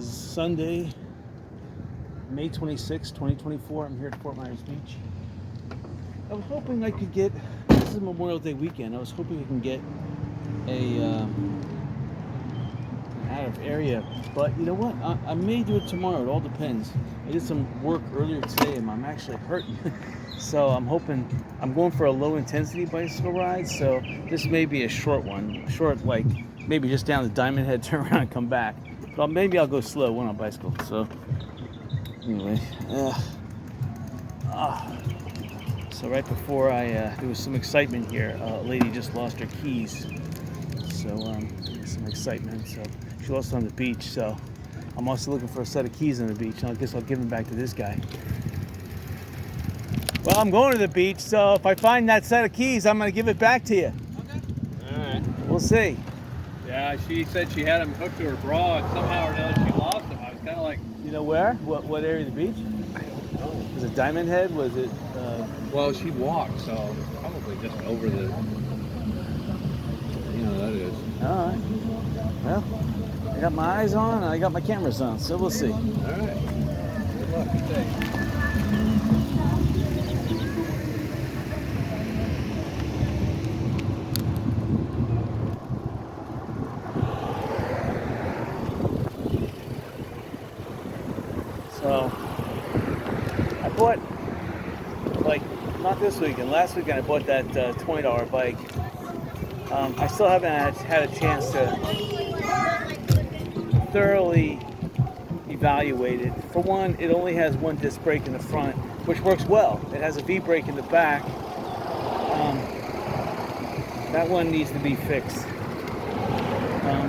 is Sunday, May 26, 2024. I'm here at Fort Myers Beach. I was hoping I could get, this is Memorial Day weekend, I was hoping I can get an out of area, but you know what, I may do it tomorrow. It all depends. I did some work earlier today and I'm actually hurting. So I'm hoping, I'm going for a low intensity bicycle ride, so this may be a short one. Short, like maybe just down the Diamond Head, turn around and come back. But maybe I'll go slow one on bicycle. So anyway, so right before there was some excitement here. A lady just lost her keys. So some excitement. So she lost them on the beach. So I'm also looking for a set of keys on the beach. And I guess I'll give them back to this guy. Well, I'm going to the beach, so if I find that set of keys, I'm going to give it back to you. Okay. All right. We'll see. Yeah, she said she had them hooked to her bra, and somehow or another she lost them. I was kind of like... You know where? What area of the beach? I don't know. Was it Diamond Head? Was it... Well, she walked, so probably just over the... You know, that is. All right. Well, I got my eyes on, and I got my cameras on, so we'll see. All right. Good luck. Good day. So, I bought, like, not this weekend, last weekend I bought that $20 bike. I still haven't had a chance to thoroughly evaluate it. For one, it only has one disc brake in the front, which works well. It has a V brake in the back. That one needs to be fixed.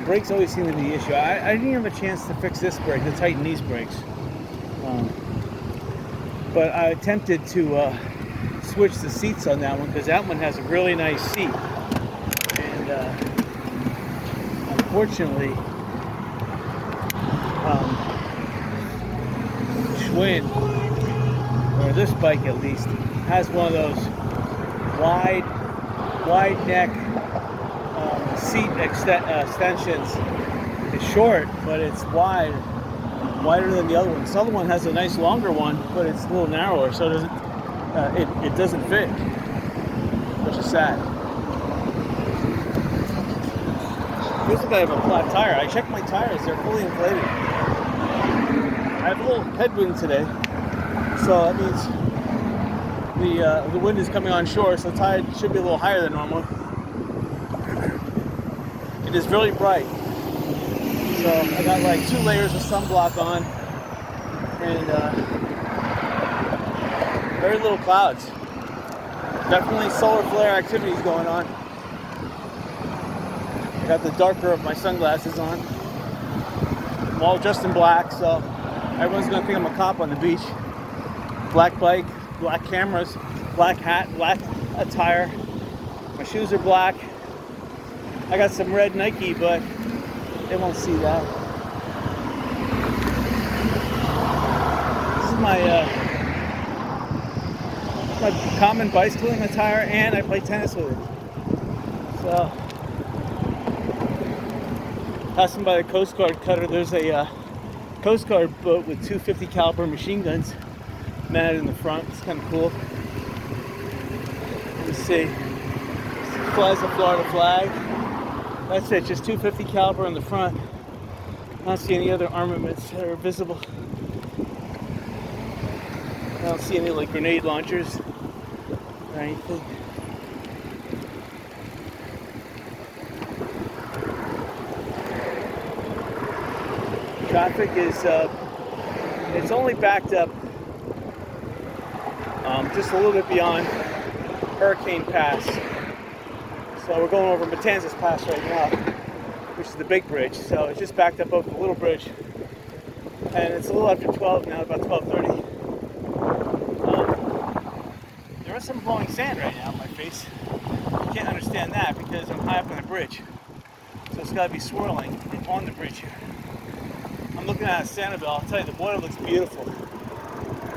Brakes always seem to be the issue. I didn't have a chance to fix this brake, to tighten these brakes. But I attempted to switch the seats on that one because that one has a really nice seat. And unfortunately, Schwinn, or this bike at least, has one of those wide neck seat extensions. It's short, but it's wider than the other one. This other one has a nice longer one, but it's a little narrower, so it doesn't fit, which is sad. Feels like I have a flat tire. I checked my tires; they're fully inflated. I have a little headwind today, so that means the wind is coming on shore, so the tire should be a little higher than normal. It is really bright. So I got like 2 layers of sunblock on and very little clouds. Definitely solar flare activities going on. I got the darker of my sunglasses on. I'm all dressed in black, so everyone's gonna think I'm a cop on the beach. Black bike, black cameras, black hat, black attire. My shoes are black. I got some red Nike, but they won't see that. This is my common bicycling attire, and I play tennis with it. So, passing by the Coast Guard cutter, there's a Coast Guard boat with 250 caliber machine guns mounted in the front. It's kind of cool. Let me see. It flies the Florida flag. That's it, just 250 caliber on the front. I don't see any other armaments that are visible. I don't see any like grenade launchers or anything. Traffic is, it's only backed up just a little bit beyond Hurricane Pass. So we're going over Matanzas Pass right now, which is the big bridge. So it's just backed up over the little bridge. And it's a little after 12 now, about 12:30. There is some blowing sand right now on my face. I can't understand that because I'm high up on the bridge. So it's got to be swirling on the bridge here. I'm looking at Sanibel. I'll tell you, the water looks beautiful.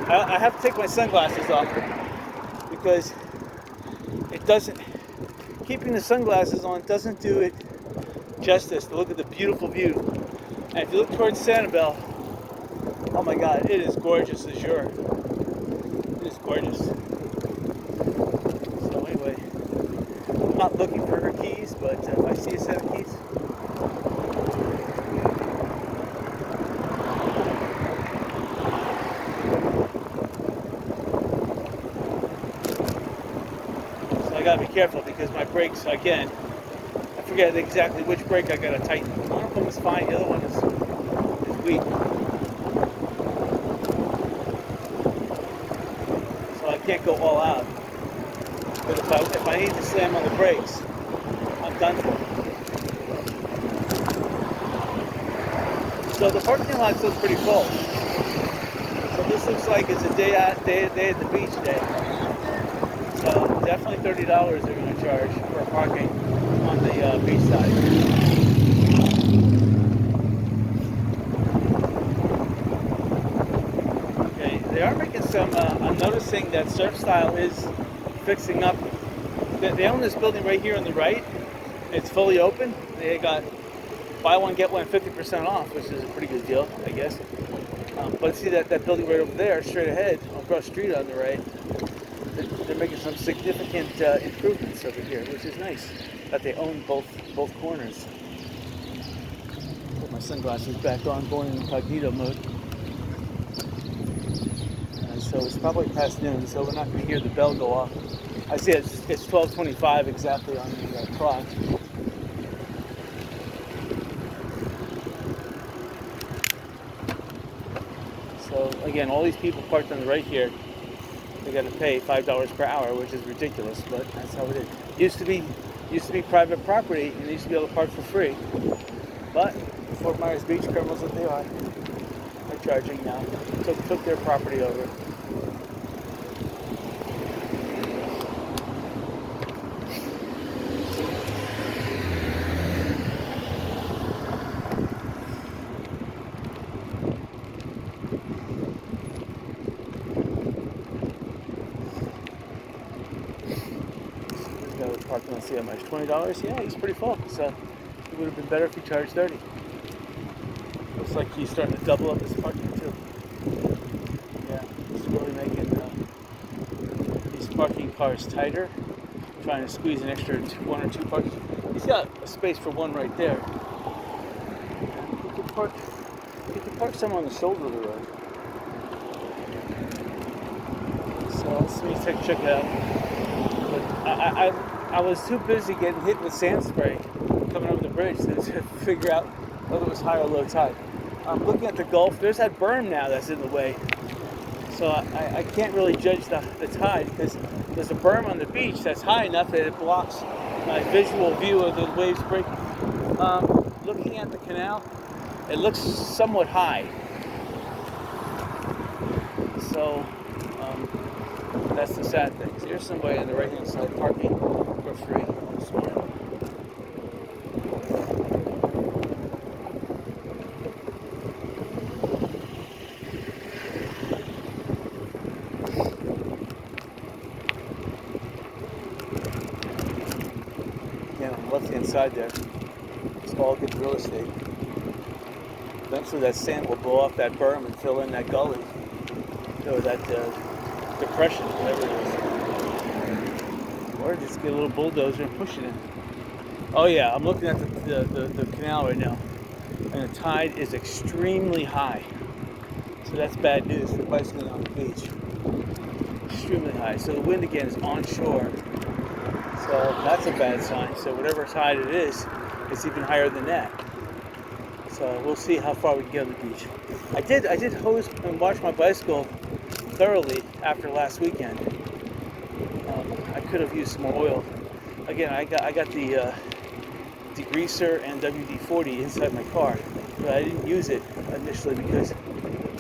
I have to take my sunglasses off because it doesn't, keeping the sunglasses on doesn't do it justice to look at the beautiful view And if you look towards Sanibel, oh my God, it is gorgeous as sure. It is gorgeous. So anyway, I'm not looking for her keys, but if I see a set of keys, so I gotta be careful because my brakes, again, I forget exactly which brake I gotta tighten. One of them is fine, the other one is weak. So I can't go all out. But if I need to slam on the brakes, I'm done for. So the parking lot looks pretty full. So this looks like it's a day at the beach day. So definitely $30 they're going to charge for parking on the beach side. Okay, they are making some. I'm noticing that Surf Style is fixing up. They own this building right here on the right. It's fully open. They got buy one get one 50% off, which is a pretty good deal, I guess. But see that building right over there, straight ahead, across the street on the right. They're making some significant improvements over here, which is nice. That they own both corners. Put my sunglasses back on, going in incognito mode. And so it's probably past noon, so we're not going to hear the bell go off. I see it's 12:25 exactly on the clock. So again, all these people parked on the right here, they got to pay $5 per hour, which is ridiculous, but that's how it is. Used to be private property, and they used to be able to park for free. But Fort Myers Beach criminals that they are charging now. Took their property over. Parking, let's see how much, $20? Yeah, he's pretty full, so it would have been better if he charged 30. Looks like he's starting to double up his parking too. Yeah, he's really making these parking cars tighter, trying to squeeze an extra one or two parking. He's got a space for one right there. You can park some on the shoulder of the road. So let me check it out. But I was too busy getting hit with sand spray coming over the bridge to figure out whether it was high or low tide. I'm looking at the Gulf. There's that berm now that's in the way. So I can't really judge the tide because there's a berm on the beach that's high enough that it blocks my visual view of the waves breaking. Looking at the canal, it looks somewhat high. So that's the sad thing. So here's somebody on the right-hand side parking for free this morning. Again, on the left-hand side there, it's all good real estate. Eventually that sand will blow off that berm and fill in that gully, or that depression, whatever it is. Or just get a little bulldozer and push it in. Oh yeah, I'm looking at the canal right now, and the tide is extremely high. So that's bad news for bicycling on the beach. Extremely high. So the wind again is onshore. So that's a bad sign. So whatever tide it is, it's even higher than that. So we'll see how far we can get on the beach. I did hose and wash my bicycle thoroughly after last weekend. I could have used some more oil. Again, I got the degreaser and WD-40 inside my car, but I didn't use it initially because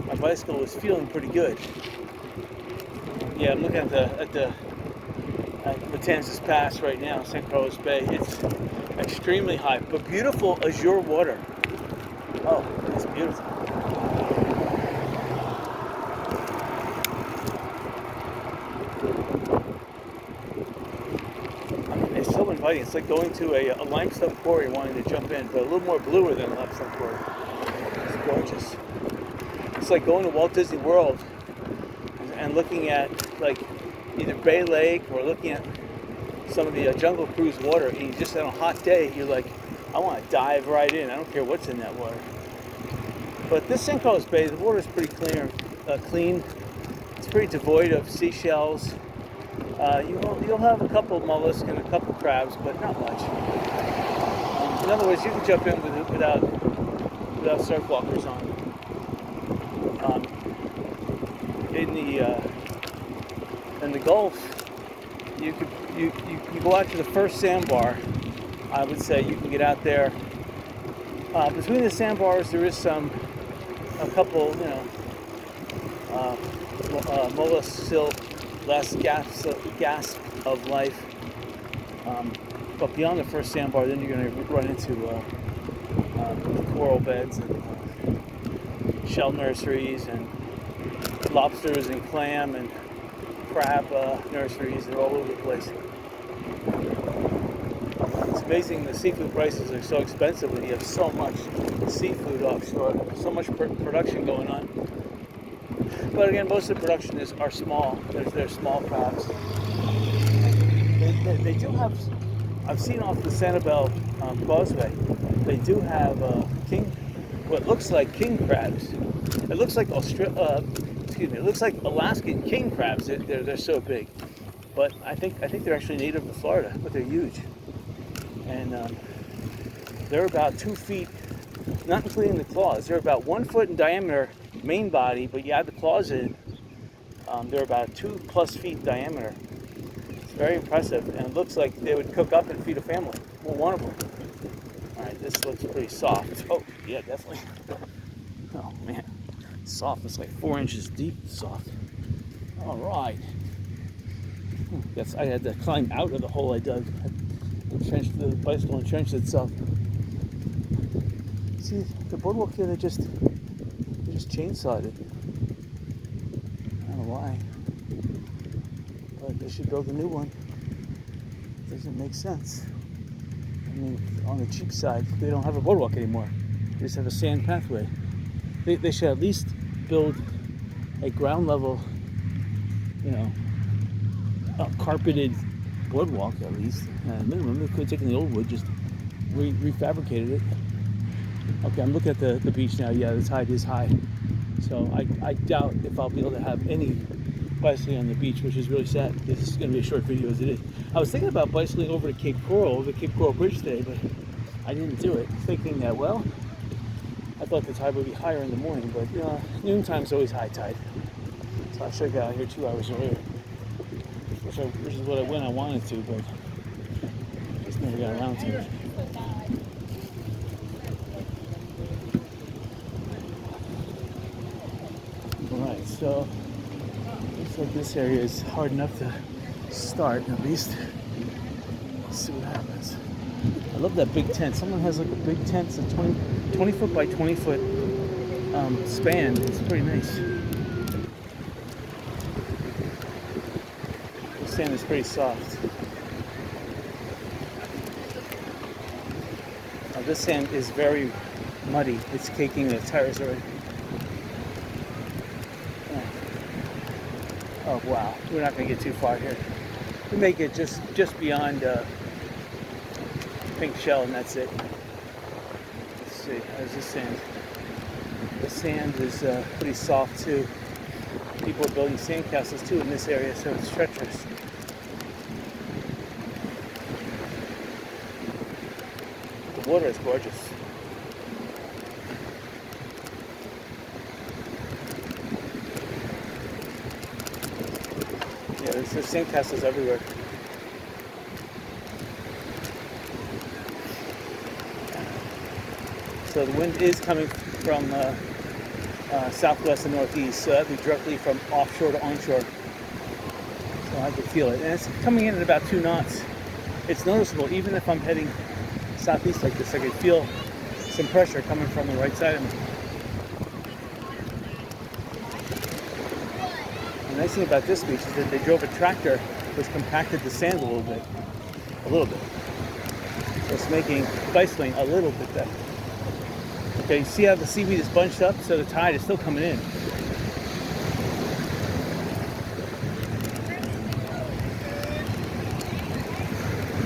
my bicycle was feeling pretty good. Yeah, I'm looking at Matanzas Pass right now, St. Carlos Bay. It's extremely high, but beautiful azure water. Oh, it's beautiful. It's so inviting. It's like going to a limestone quarry and wanting to jump in, but a little more bluer than a limestone quarry. gorgeous. It's like going to Walt Disney World and looking at like either Bay Lake or looking at some of the Jungle Cruise water, and you just on a hot day, you're like, I want to dive right in. I don't care what's in that water. But this St. Carlos Bay, the water is pretty clean. It's pretty devoid of seashells. You'll have a couple of mollusks and a couple of crabs, but not much. In other words, you can jump in without surf walkers on. In the Gulf, you go out to the first sandbar. I would say you can get out there. Between the sandbars, there is a couple, mollusks still last gasp of life. But beyond the first sandbar, then you're going to run into coral beds and shell nurseries and lobsters and clam and crab nurseries. They're all over the place. It's amazing the seafood prices are so expensive when you have so much seafood offshore, so much production going on. But again, most of the production are small. They're small crabs. They do have, I've seen off the Sanibel Causeway, they do have what looks like king crabs. It looks like it looks like Alaskan king crabs. They're so big. But I think they're actually native to Florida, but they're huge. And they're about 2 feet, not including the claws. They're about 1 foot in diameter, main body, but you add the claws in, they're about 2+ feet diameter. It's very impressive, and it looks like they would cook up and feed a family. Well, one of them. All right, this looks pretty soft. Oh, yeah, definitely. Oh man, soft. It's like 4 inches deep. Soft. All right. Yes, I had to climb out of the hole I dug. The bicycle entrenched itself. See, the boardwalk here, they just chainsawed it. I don't know why, but they should build a new one. It doesn't make sense. I mean, on the cheap side, they don't have a boardwalk anymore. They just have a sand pathway. They should at least build a ground level, a carpeted boardwalk at least. At a minimum, they could have taken the old wood, just refabricated it. Okay, I'm looking at the beach now. Yeah, the tide is high. So I doubt if I'll be able to have any bicycling on the beach, which is really sad. This is going to be a short video as it is. I was thinking about bicycling over to Cape Coral, the Cape Coral Bridge today, but I didn't do it. Thinking that, well, I thought the tide would be higher in the morning, but noontime is always high tide. So I should get out here 2 hours earlier, which is what I wanted to, but just never got around to it. Alright, so looks like this area is hard enough to start at least. Let's see what happens. I love that big tent. Someone has like a big tent. It's a 20 foot by 20 foot span. It's pretty nice. The sand is pretty soft. Now this sand is very muddy. It's caking the tires already. Oh wow, we're not going to get too far here. We make it just beyond pink shell, and that's it. Let's see, how's this sand? The sand is pretty soft too. People are building sandcastles too in this area, so it's treacherous. The water is gorgeous. Yeah, there's sandcastles everywhere. So the wind is coming from southwest and northeast, so that'd be directly from offshore to onshore. So I can feel it. And it's coming in at about 2 knots. It's noticeable, even if I'm heading southeast like this, I can feel some pressure coming from the right side of me. The nice thing about this beach is that they drove a tractor which compacted the sand a little bit. So it's making bicycling a little bit better. Okay, you see how the seaweed is bunched up? So the tide is still coming in.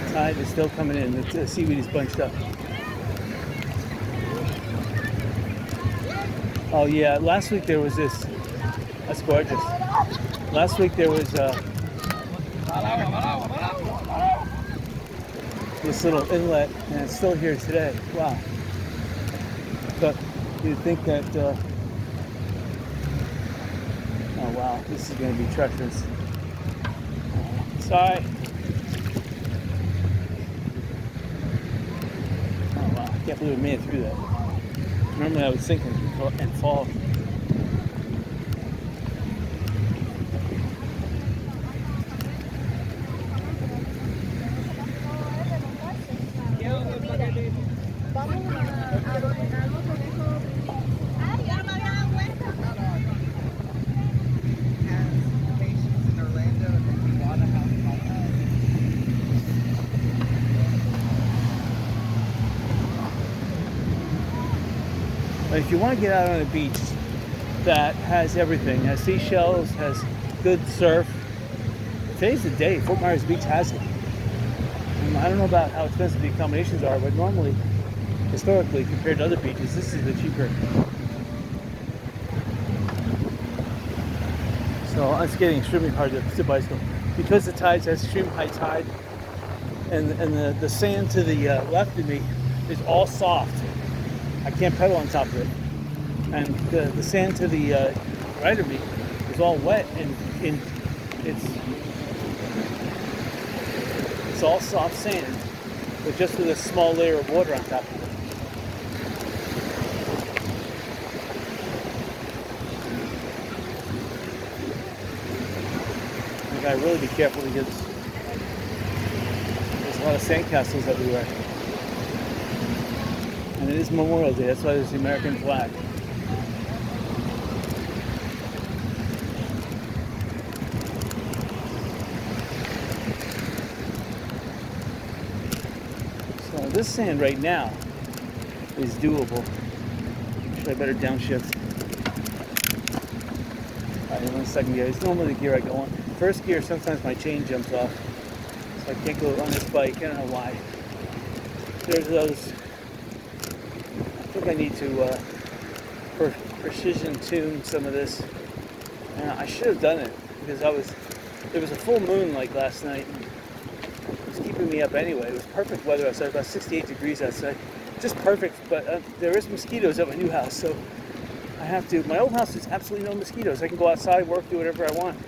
The tide is still coming in. The seaweed is bunched up. Oh yeah, last week there was this. That's gorgeous. Last week there was this little inlet, and it's still here today. Wow. But you'd think that, oh wow, this is going to be treacherous. Sorry. Oh wow, I can't believe we made it through that. Normally I would sink and fall. But if you want to get out on a beach that has everything, has seashells, has good surf, today's the day. Fort Myers Beach has it. I don't know about how expensive the accommodations are, but normally, historically, compared to other beaches, this is the cheaper. So it's getting extremely hard to bicycle. Because the tides has extreme high tide, and the sand to the left of me is all soft. I can't pedal on top of it. And the sand to the right of me is all wet, and it's all soft sand, but just with a small layer of water on top of it. You gotta really be careful because there's a lot of sandcastles everywhere. And it is Memorial Day, that's why there's the American flag. So this sand right now is doable. Should I better downshift? Alright, one second gear. It's normally the gear I go on. First gear, sometimes my chain jumps off. So I can't go on this bike. I don't know why. There's those. I think I need to precision tune some of this. I should have done it because there was a full moon like last night. It was keeping me up anyway. It was perfect weather outside, about 68 degrees outside. Just perfect, but there is mosquitoes at my new house, so I have to. My old house is absolutely no mosquitoes. I can go outside, work, do whatever I want,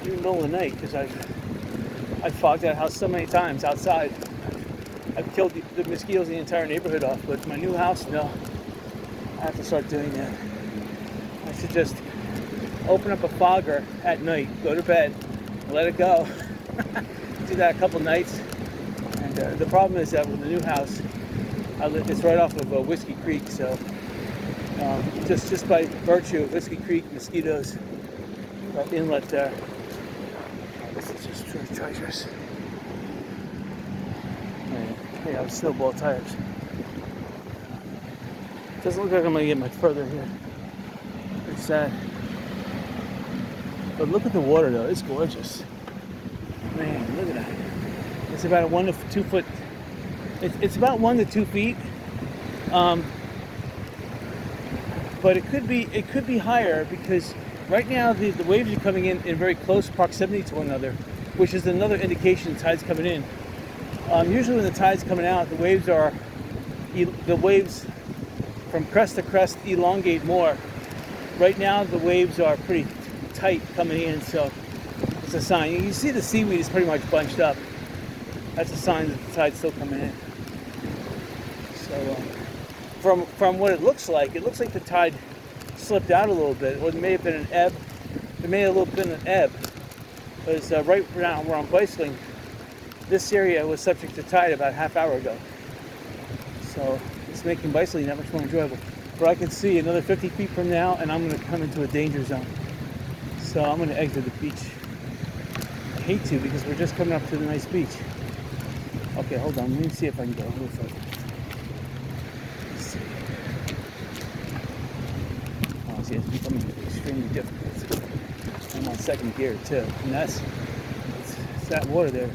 even in the middle of the night, because I've fogged that house so many times outside. I've killed the mosquitoes in the entire neighborhood off, but my new house, no. I have to start doing that. I should just open up a fogger at night, go to bed, let it go. Do that a couple nights. And the problem is that with the new house, it's right off of Whiskey Creek, so just by virtue of Whiskey Creek, mosquitoes, that inlet there. This is just treacherous. Yeah, I'm still ball tires. Doesn't look like I'm gonna get much further here. Pretty sad. But look at the water though, it's gorgeous. Man, look at that. It's about a 1 to 2 foot. It's about 1 to 2 feet. But it could be higher because right now the waves are coming in very close proximity to one another, which is another indication the tide's coming in. Usually when the tide's coming out, the waves from crest to crest elongate more. Right now the waves are pretty tight coming in, so it's a sign. You can see the seaweed is pretty much bunched up. That's a sign that the tide's still coming in. So from what it looks like the tide slipped out a little bit. Or it may have been an ebb. It may have been an ebb. Because right now where I'm bicycling, this area was subject to tide about a half hour ago. So it's making bicycling that much more enjoyable. But I can see another 50 feet from now and I'm going to come into a danger zone. So I'm going to exit the beach. I hate to because we're just coming up to the nice beach. Okay, hold on. Let me see if I can go a little further. Let's see. see it's becoming extremely difficult. I'm on second gear too, and it's that water there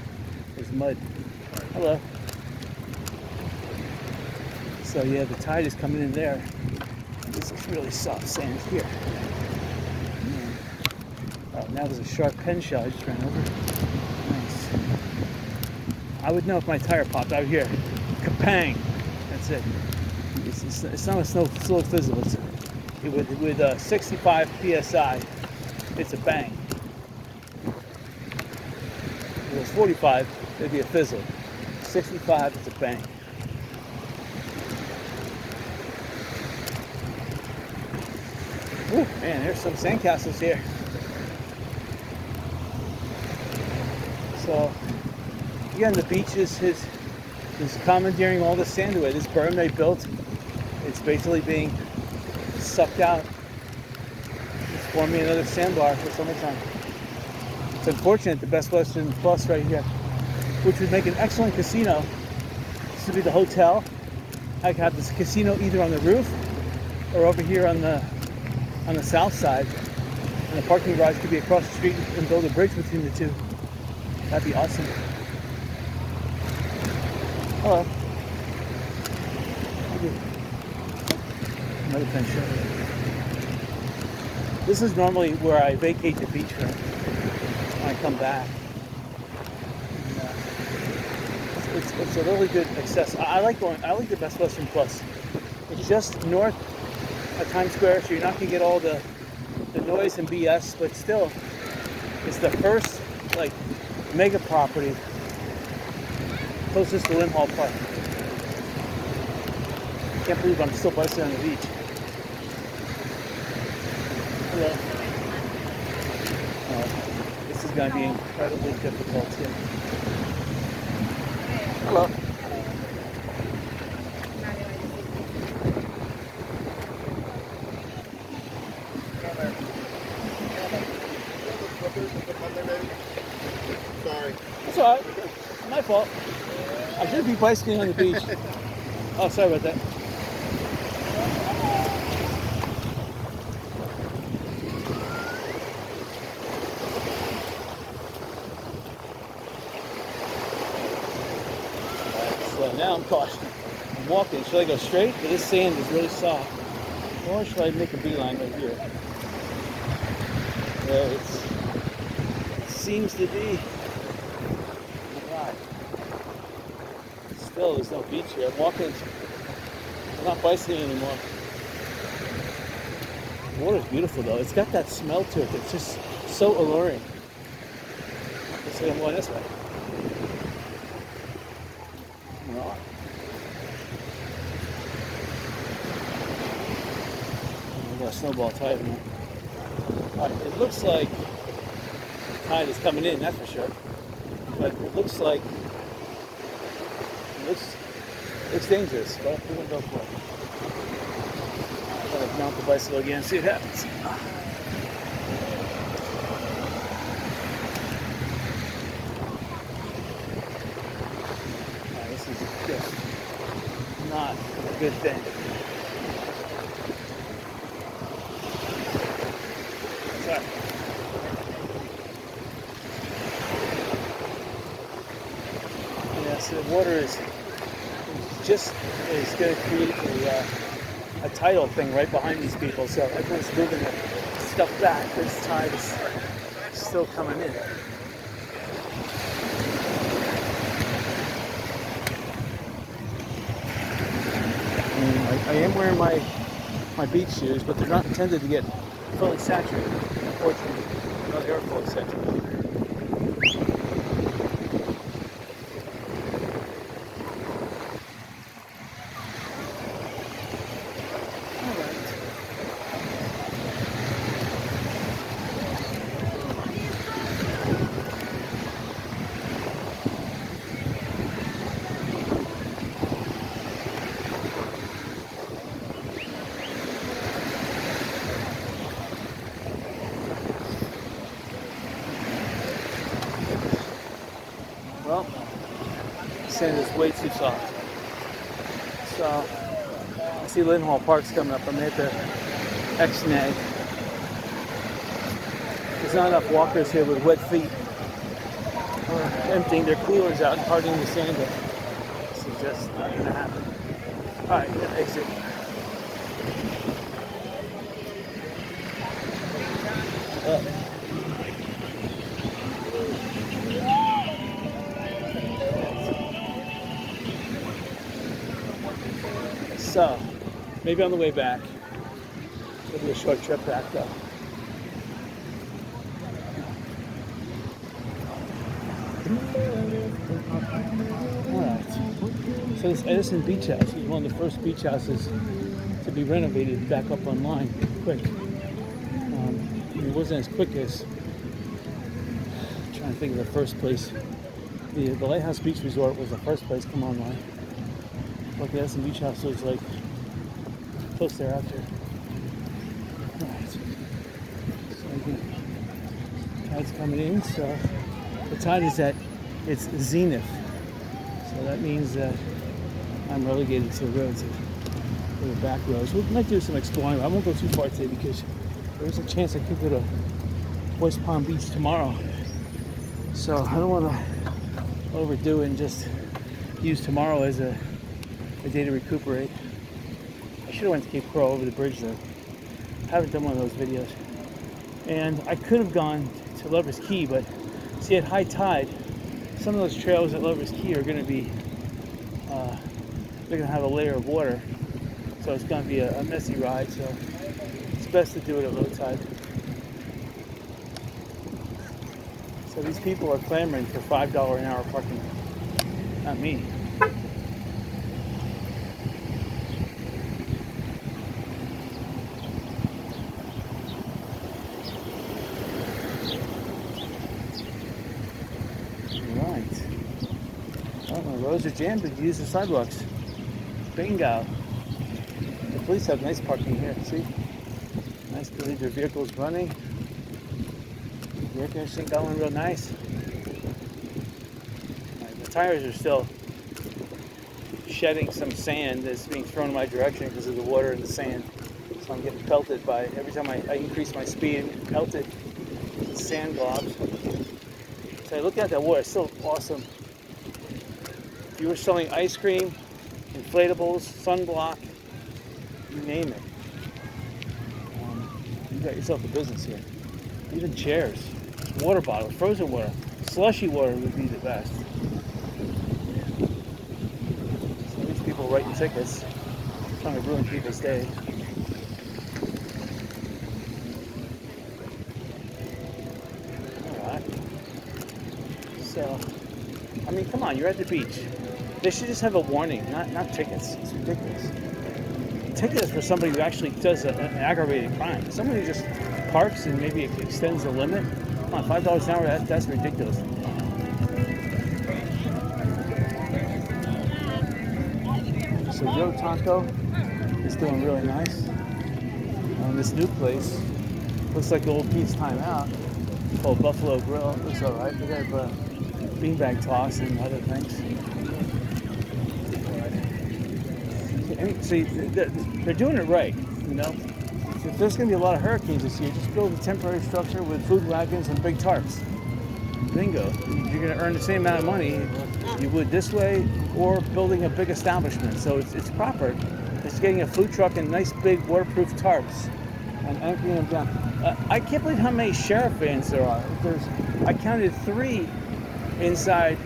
is mud. Hello. So yeah, the tide is coming in there. This is really soft sand here. Oh, now there's a sharp pen shell I just ran over. Nice. I would know if my tire popped out here. Kapang! That's it. It's not a slow fizzle. With 65 psi, it's a bang. If it was 45, it'd be a fizzle. 65, it's a bang. Ooh, man, there's some sandcastles here. So, again, the beach is commandeering all the sand away. This berm they built, it's basically being sucked out. It's forming another sandbar for summertime. It's unfortunate the Best Western Plus right here, which would make an excellent casino. This would be the hotel. I could have this casino either on the roof or over here on the south side. And the parking garage could be across the street and build a bridge between the two. That'd be awesome. Hello. Another pen show. This is normally where I vacate the beach from when I come back. And, it's a really good access. I like the Best Western Plus. It's just north of Times Square, so you're not gonna get all the noise and BS, but still, it's the first like mega property closest to Lynn Hall Park. Can't believe I'm still bicycling on the beach. Hello. This is going to be incredibly difficult here. Hello. Sorry. It's alright. My fault. I should be bicycling on the beach. Oh, sorry about that. So now I'm cautious. I'm walking. Should I go straight? But this sand is really soft. Or should I make a beeline right here? Well, it seems to be. Still, there's no beach here. I'm walking. I'm not bicycling anymore. The water's beautiful though. It's got that smell to it. It's just so alluring. Looks like I'm going this way. Right. I've got a snowball tide now. Alright, it looks like the tide is coming in, that's for sure. But it looks like it's dangerous, but we're gonna go for it. I'm gonna mount the bicycle again and see what happens. This is just not a good thing. Sorry. Yeah, so the water is going to create a tidal thing right behind these people. So everyone's moving their stuff back. This tide is still coming in. I am wearing my beach shoes, but they're not intended to get fully saturated. Unfortunately, no, they are fully saturated. Well, sand is way too soft. So, I see Lynn Hall Park's coming up. I'm going to have to X-Nag. There's not enough walkers here with wet feet or emptying their coolers out and partying the sand up. This is just not going to happen. Alright, we're going to exit. So, maybe on the way back. It'll be a short trip back though. Alright. So this Edison Beach House is one of the first beach houses to be renovated back up online quick. It wasn't as quick as, I'm trying to think of the first place. The Lighthouse Beach Resort was the first place to come online. But the Edison Beach House was like close thereafter. Alright. So again, tide's coming in, so the tide is at its zenith. So that means that I'm relegated to the roads, to the back roads. We might do some exploring. I won't go too far today because there's a chance I could go to West Palm Beach tomorrow. So I don't want to overdo it and just use tomorrow as a day to recuperate. I should have went to Cape Coral over the bridge though. I haven't done one of those videos. And I could have gone to Lover's Key, but see, at high tide, some of those trails at Lover's Key are going to be, they're going to have a layer of water. So it's going to be a messy ride. So it's best to do it at low tide. So these people are clamoring for $5 an hour parking. Not me. Right. Oh, the roads are jammed, but you use the sidewalks. Bingo. The police have nice parking here, see? Nice to leave their vehicles running. The air conditioning going real nice. Right, the tires are still shedding some sand that's being thrown in my direction because of the water and the sand. So I'm getting pelted by, every time I increase my speed, I'm getting pelted with sand globs. So look at that water, it's still awesome. If you were selling ice cream, inflatables, sunblock, you name it. You got yourself a business here. Even chairs, water bottles, frozen water, slushy water would be the best. So these people writing tickets, trying to ruin people's day. Alright. So, I mean, come on, you're at the beach. They should just have a warning, not tickets. It's ridiculous. Ticket is for somebody who actually does an aggravated crime. Somebody who just parks and maybe extends the limit. Come on, $5 an hour, that's ridiculous. So Joe Taco is doing really nice. And this new place looks like the old Pete's Time Out called Buffalo Grill. It looks alright. They have beanbag toss and other things. See, they're doing it right, you know. If there's going to be a lot of hurricanes this year, just build a temporary structure with food wagons and big tarps. Bingo. You're going to earn the same amount of money you would this way or building a big establishment. So it's proper. It's getting a food truck and nice big waterproof tarps and anchoring them down. I can't believe how many sheriff vans there are. I counted 3 inside.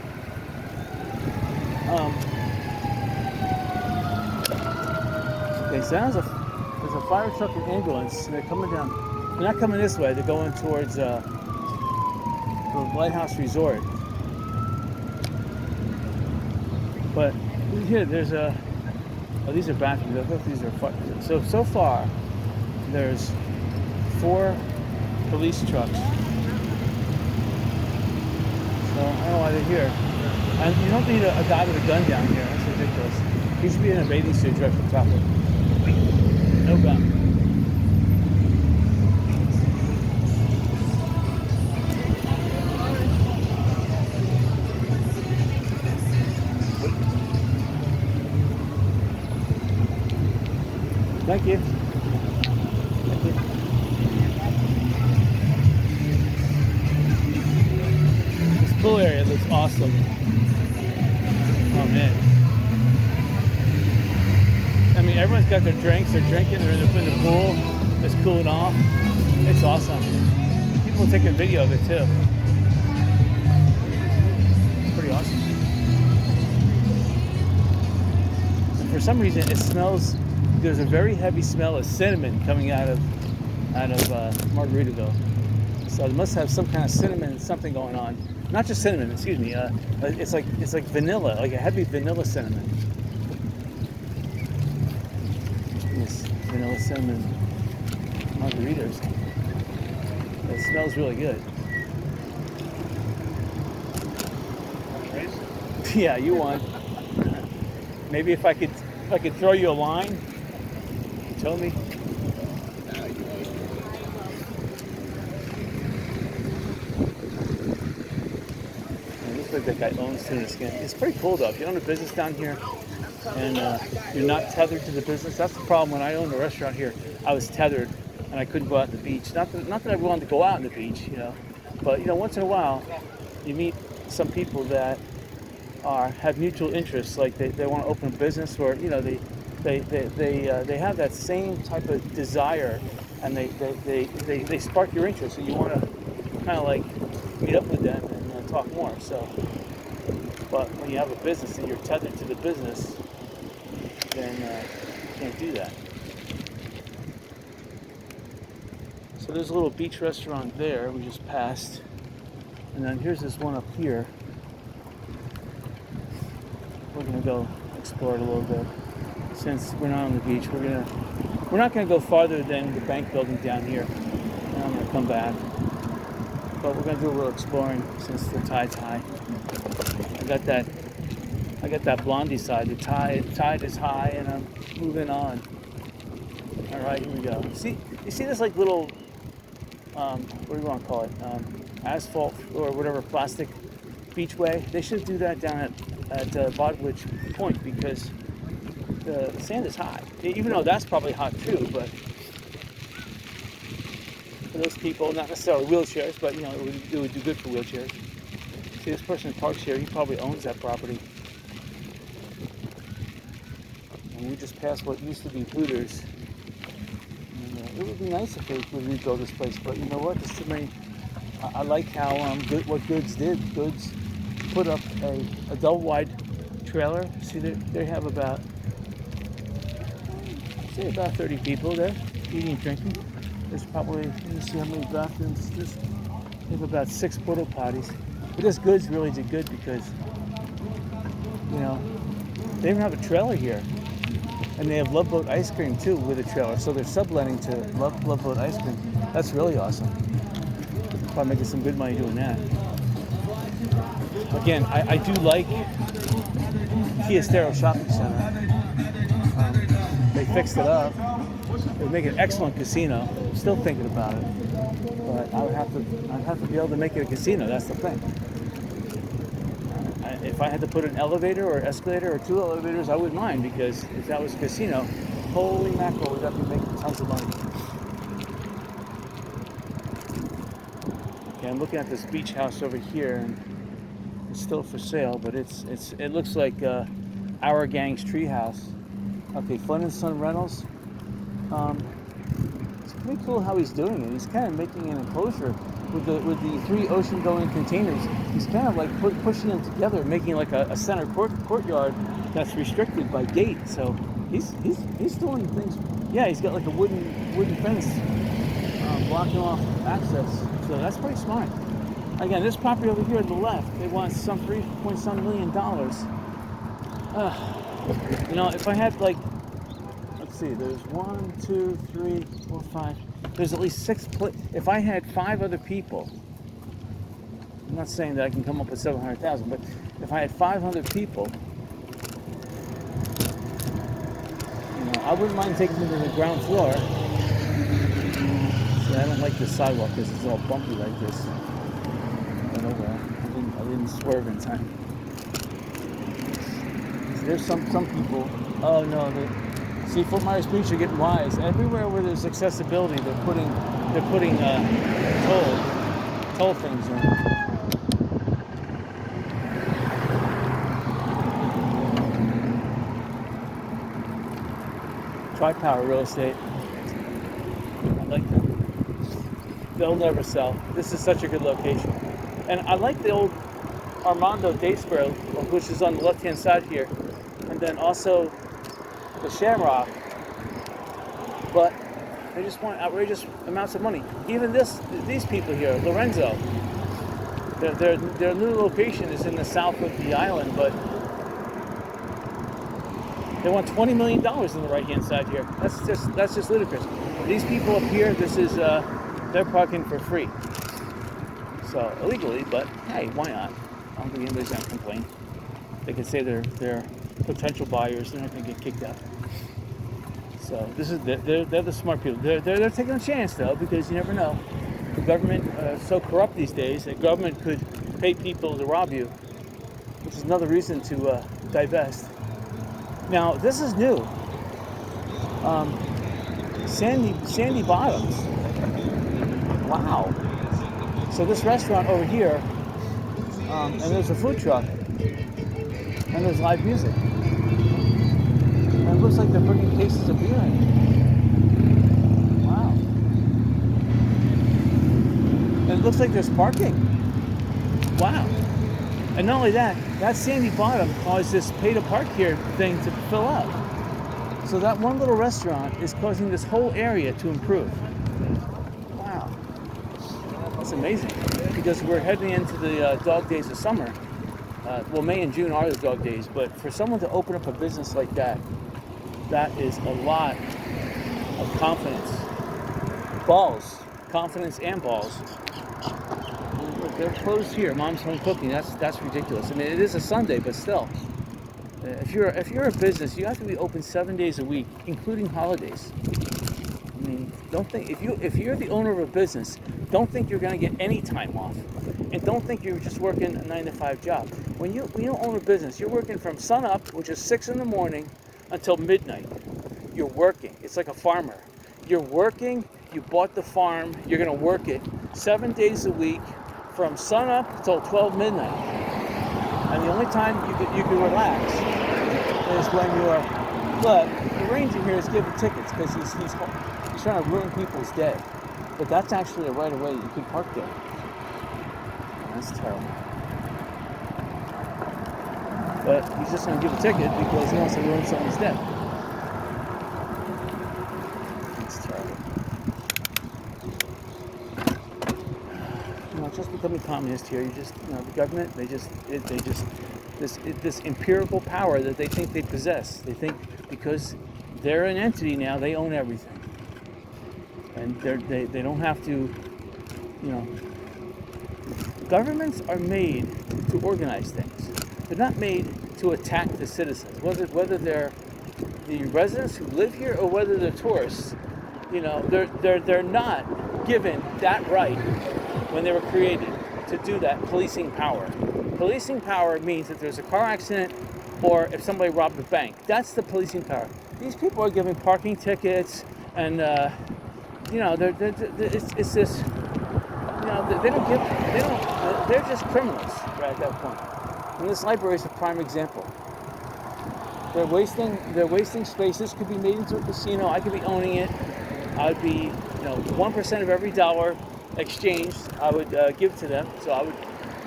Okay, so there's a fire truck and ambulance, and they're coming down. They're not coming this way, they're going towards the Lighthouse Resort. But here, there's oh, these are bathrooms. I thought these are fire. So far, there's 4 police trucks. So I don't know why they're here. And you don't need a guy with a gun down here. That's ridiculous. He should be in a bathing suit right from the top of it. No gun. Thank you. Thank you. awesome. Oh man. I mean, everyone's got their drinks, they're drinking, they're in the pool, it's cooling off. It's awesome. People take a video of it too. It's pretty awesome. And for some reason, it smells, there's a very heavy smell of cinnamon coming out of Margaritaville. So it must have some kind of cinnamon something going on. Not just cinnamon, excuse me. It's like vanilla, like a heavy vanilla cinnamon. This vanilla cinnamon margaritas. It smells really good. Yeah, you won. Maybe if I could throw you a line, you tell me. Like that guy owns tuna skin. It's pretty cool though. If you own a business down here and you're not tethered to the business, that's the problem. When I owned a restaurant here, I was tethered and I couldn't go out to the beach. Not that I wanted to go out on the beach, but once in a while you meet some people that have mutual interests. Like they want to open a business, or they have that same type of desire, and they spark your interest, and you want to kind of like meet up with them and talk more. So, but when you have a business and you're tethered to the business, then you can't do that. So there's a little beach restaurant there we just passed, and then here's this one up here. We're gonna go explore it a little bit. Since we're not on the beach, we're not gonna go farther than the bank building down here, and I'm gonna come back. But we're gonna do a little exploring since the tide's high. I got that Blondie side. The tide is high, and I'm moving on. All right, here we go. You see this like little, what do you want to call it? Asphalt or whatever, plastic beachway. They should do that down at Bodwich Point, because the sand is high. Even though that's probably hot too, but for those people, not necessarily wheelchairs, but it would do good for wheelchairs. See, this person parks here, he probably owns that property. And we just passed what used to be Hooters. And, it would be nice if they would rebuild this place, but you know what? There's too many. I like how what Goods did. Goods put up a double wide trailer. See, they have about 30 people there eating and drinking. There's probably, let me see how many bathrooms. They have about 6 porta potties. But this Goods really did good, because they even have a trailer here, and they have Love Boat ice cream too with a trailer. So they're subletting to Love Boat ice cream. That's really awesome. Probably making some good money doing that. Again, I do like Fiestero Shopping Center. They fixed it up. They make an excellent casino. I'm still thinking about it, but I'd have to be able to make it a casino. That's the thing. If I had to put an elevator or escalator or 2 elevators, I wouldn't mind, because if that was a casino, holy mackerel, we'd have to be making tons of money. Okay, I'm looking at this beach house over here, and it's still for sale, but it looks like our gang's treehouse. Okay, Fun and Son Rentals. It's pretty cool how he's doing it. He's kind of making an enclosure with the 3 ocean-going containers. He's kind of like pushing them together, making like a center courtyard that's restricted by gate. So he's doing things. Yeah, he's got like a wooden fence blocking off access. So that's pretty smart. Again, this property over here on the left, they want some $3.some million. If I had like, let's see, there's 1, 2, 3, 4, 5. There's at least 6. If I had 5 other people, I'm not saying that I can come up with 700,000, but if I had 500 people, I wouldn't mind taking them to the ground floor. See, I don't like this sidewalk because it's all bumpy like this. But oh well, I didn't swerve in time. There's some people. Oh no, see, Fort Myers Beach are getting wise. Everywhere where there's accessibility, they're putting toll things in. Tri-Power Real Estate. I like them. They'll never sell. This is such a good location. And I like the old Armando Day Square, which is on the left-hand side here. And then also the Shamrock. But they just want outrageous amounts of money. Even these people here, Lorenzo, their new location is in the south of the island, but they want $20 million in the right-hand side here. That's just ludicrous. These people up here, this is they're parking for free. So illegally, but hey, why not? I don't think anybody's gonna complain. They can say they're potential buyers. They're not gonna get kicked out. So they're the smart people. They're taking a chance though, because you never know. The government is so corrupt these days that government could pay people to rob you, which is another reason to divest. Now this is new. Sandy Bottoms. Wow. So this restaurant over here, and there's a food truck, and there's live music. And it looks like they're bringing cases of beer in. Wow. And it looks like there's parking. Wow. And not only that, that Sandy Bottom caused this pay to park here thing to fill up. So that one little restaurant is causing this whole area to improve. Wow. That's amazing. Because we're heading into the dog days of summer. Well, May and June are the dog days, but for someone to open up a business like that, that is a lot of confidence. Balls. Confidence and balls. They're closed here. Mom's home cooking. That's ridiculous. I mean, it is a Sunday, but still. If you're a business, you have to be open 7 days a week, including holidays. I mean, don't think if you're the owner of a business, don't think you're going to get any time off, and don't think you're just working a 9-to-5 job. When you own a business, you're working from sun up, which is 6 in the morning, until midnight. You're working. It's like a farmer. You're working. You bought the farm. You're going to work it 7 days a week, from sun up till 12 midnight. And the only time you can relax is when you're. But the ranger here is giving tickets because he's trying to ruin people's day. But that's actually a right of way. You can park there. That's terrible. But he's just going to give a ticket because he wants to ruin someone's day. That's terrible. Just becoming communist here. The government, this empirical power that they think they possess. They think because they're an entity now, they own everything, and they don't have to. Governments are made to organize things. They're not made to attack the citizens, whether they're the residents who live here or whether they're tourists. They're not given that right when they were created to do that policing power. Policing power means that there's a car accident or if somebody robbed a bank. That's the policing power. These people are giving parking tickets and it's this. They're just criminals right at that point. And this library is a prime example. They're wasting space. This could be made into a casino. I could be owning it. I'd be 1% of every dollar exchanged I would give to them. So I would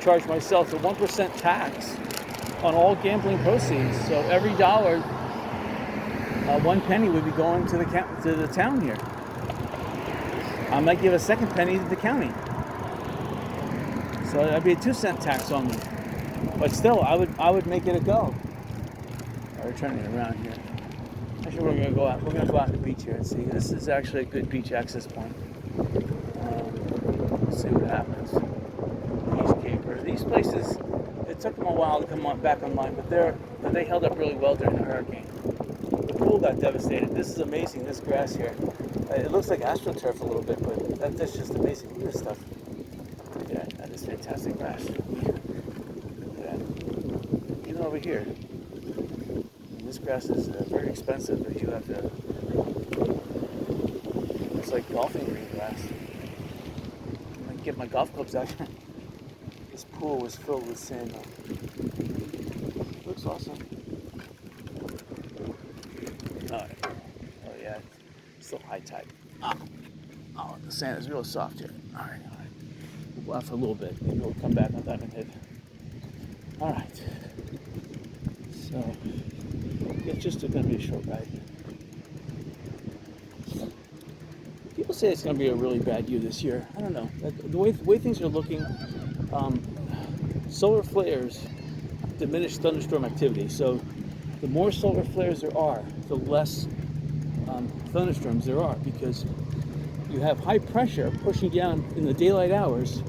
charge myself a 1% tax on all gambling proceeds. So every dollar, 1 penny would be going to the town here. I might give a second penny to the county. So that'd be a 2-cent tax on me. But still, I would make it a go. We're turning it around here. Actually, we're gonna go out. We're gonna go out to the beach here and see. This is actually a good beach access point. Let's see what happens. Beach Caper. These places, it took them a while to come back online, but they held up really well during the hurricane. The pool got devastated. This is amazing. This grass here. It looks like astroturf a little bit, but that's just amazing. Look at this stuff. Yeah, that is fantastic grass. Look at that. Even over here. This grass is very expensive, but you have to. It's like golfing green grass. I might get my golf clubs out. This pool was filled with sand. Looks awesome. Alright. Oh yeah. still high tide. Oh, the sand is real soft here. All right. We'll go out for a little bit. Maybe we'll come back on Diamond Head. All right. So, it's just going to be a short ride. People say it's going to be a really bad year this year. I don't know. The way things are looking, solar flares diminish thunderstorm activity. So, the more solar flares there are, the less thunderstorms there are, because you have high pressure pushing down in the daylight hours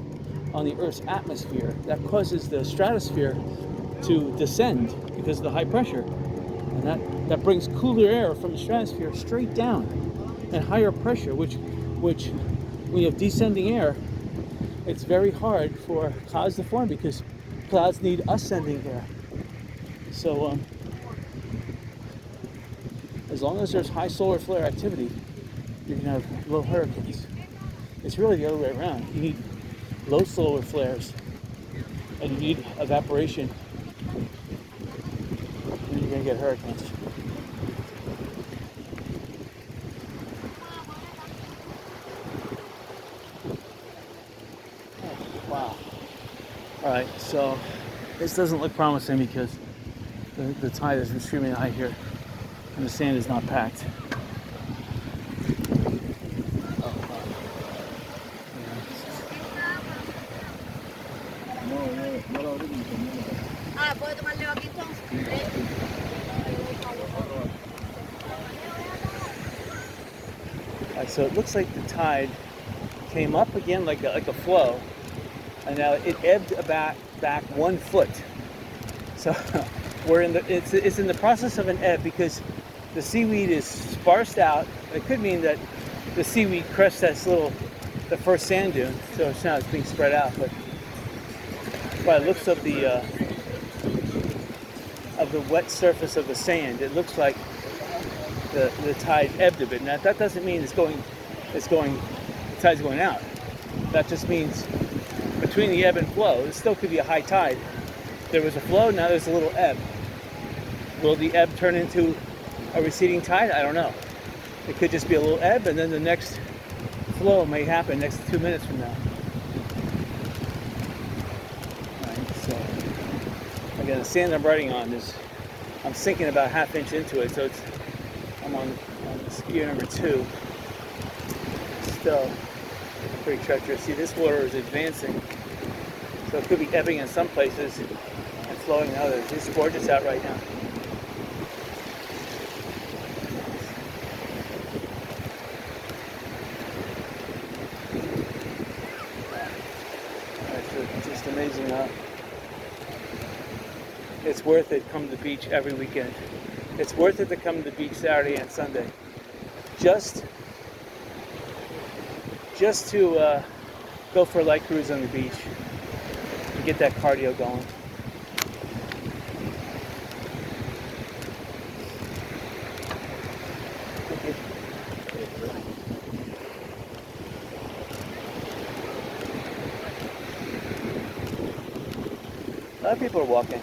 on the Earth's atmosphere. That causes the stratosphere to descend because of the high pressure. And that brings cooler air from the stratosphere straight down, and higher pressure, which when you have descending air, it's very hard for clouds to form because clouds need ascending air. So as long as there's high solar flare activity, you're going to have low hurricanes. It's really the other way around. You need low solar flares, and you need evaporation, and you're going to get hurricanes. Oh, wow. All right, so this doesn't look promising because the tide is extremely high here, and the sand is not packed. So it looks like the tide came up again like a flow, and now it ebbed back 1 foot. So we're it's in the process of an ebb because the seaweed is sparsed out. It could mean that the seaweed crushed the first sand dune, so now it's being spread out. But by the looks of the wet surface of the sand, it looks like the tide ebbed a bit. Now that doesn't mean the tide's going out. That just means between the ebb and flow, it still could be a high tide. There was a flow, now there's a little ebb. Will the ebb turn into a receding tide? I don't know. It could just be a little ebb, and then the next flow may happen next 2 minutes from now. Alright, so again, the sand I'm riding on I'm sinking about 1/2 inch into it, so I'm on skier number 2. Still pretty treacherous. See, this water is advancing, so it could be ebbing in some places and flowing in others. It's gorgeous out right now. It's just amazing how it's worth it. Come to the beach every weekend. It's worth it to come to the beach Saturday and Sunday. Just to go for a light cruise on the beach and get that cardio going. A lot of people are walking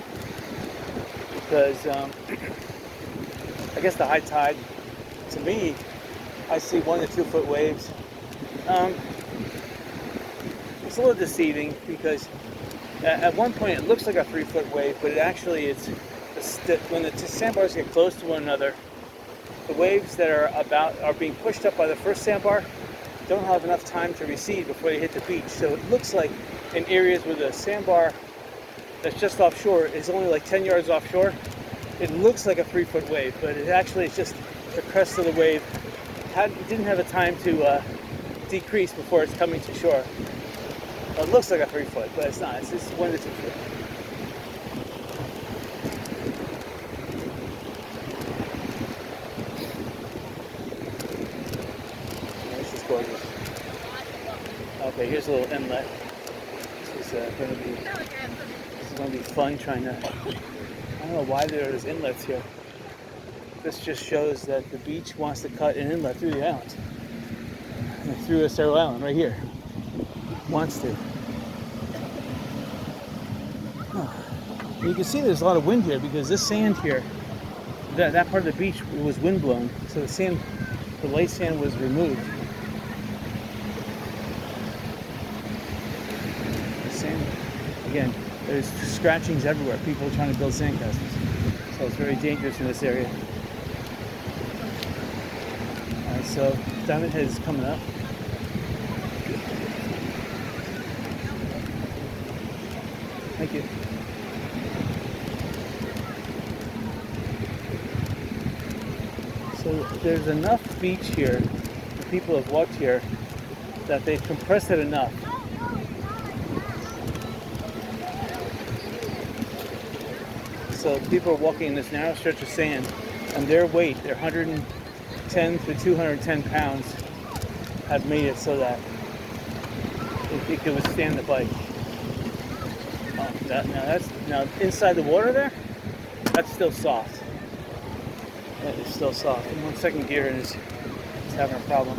because I guess the high tide, to me, I see 1 to 2 foot waves. It's a little deceiving because at one point it looks like a 3 foot wave, but it actually when the sandbars get close to one another, the waves that are being pushed up by the first sandbar don't have enough time to recede before they hit the beach. So it looks like in areas where the sandbar that's just offshore is only like 10 yards offshore, it looks like a 3 foot wave, but it actually is just the crest of the wave. It didn't have a time to decrease before it's coming to shore. It looks like a 3 foot, but it's not. It's just 1 to 2 foot. This is gorgeous. Okay, here's a little inlet. This is going to be fun trying to. I don't know why there is inlets here. This just shows that the beach wants to cut an inlet through the island. Through Estero Island, right here. Wants to. You can see there's a lot of wind here because this sand here, that part of the beach was windblown. So the sand the lay sand was removed. The sand, again, there's scratchings everywhere. People trying to build sandcastles. So it's very dangerous in this area. Alright, so Diamond Head is coming up. Thank you. So there's enough beach here, the people have walked here, that they've compressed it enough. So people are walking in this narrow stretch of sand, and their weight, their 110 to 210 pounds, have made it so that it can withstand the bike. Now inside the water there, that's still soft. That is still soft. And 1 second gear and it's having a problem.